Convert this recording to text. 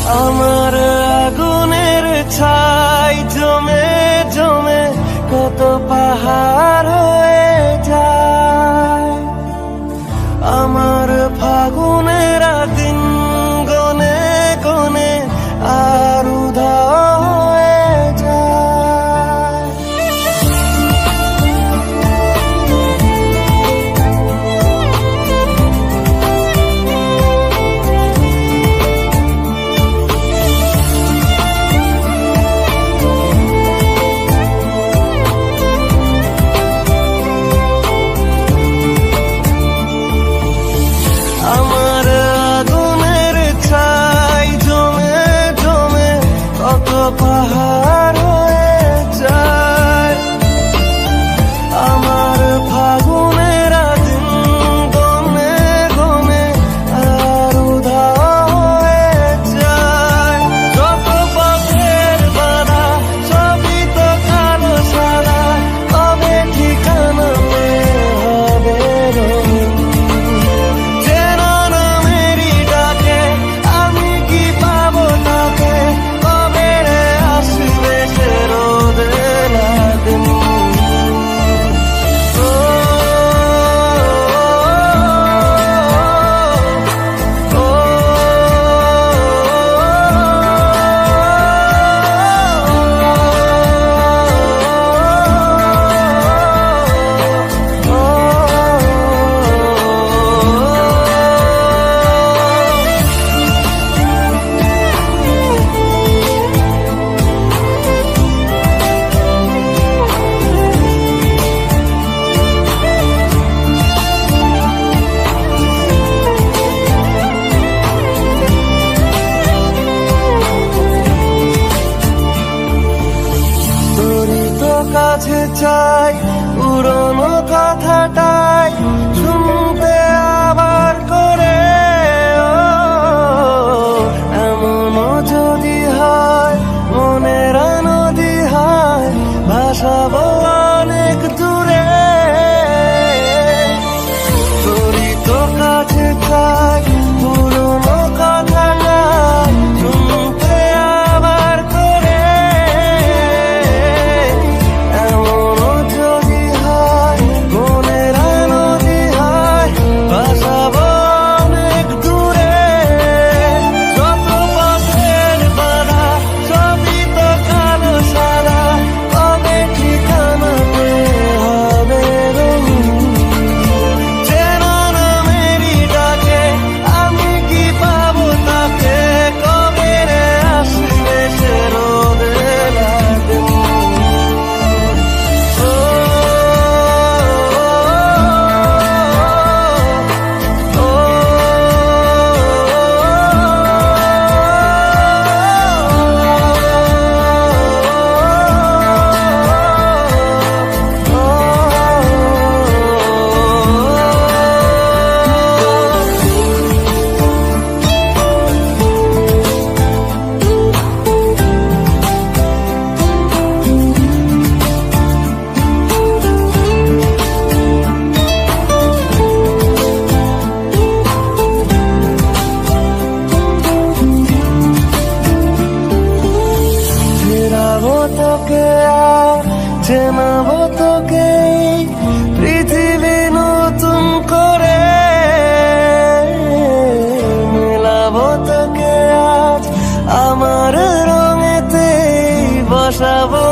আমার আগুনের ছাই জমে জমে কত পাহাড় হয়ে যায়। আমার ফাগুনের দিন গনে গনে আর উধাও হয়ে যায়। আমার আগুনের ছাই জমে জমে কত পাহাড় হয়ে যায়। আমার ফাগুনের দিন গনে গনে আর উধাও হয়ে যায়। যত পথের বাধা সবই তো কালো সাদা, তবে ঠিকানা পেয়ে হবে রঙিন। চেনা না মেরি ডাকে আমি কি পাবো তাকে, কবে রে আসবে সে রোদের দিন। কাছে চাই পুরনো কথাটাই শুনতে আবার করে। এমনও যদি হয় মনের নদী হয় ভাসাবো অনেক দূরে। তোরই তো কাছে চাই পুরনো কথাটাই শুনতে আবার করে। তোকে আর চেনাবো তোকে পৃথিবী নতুন করে। মেলাবো তোকে আজ আমার রঙেতে বসাবো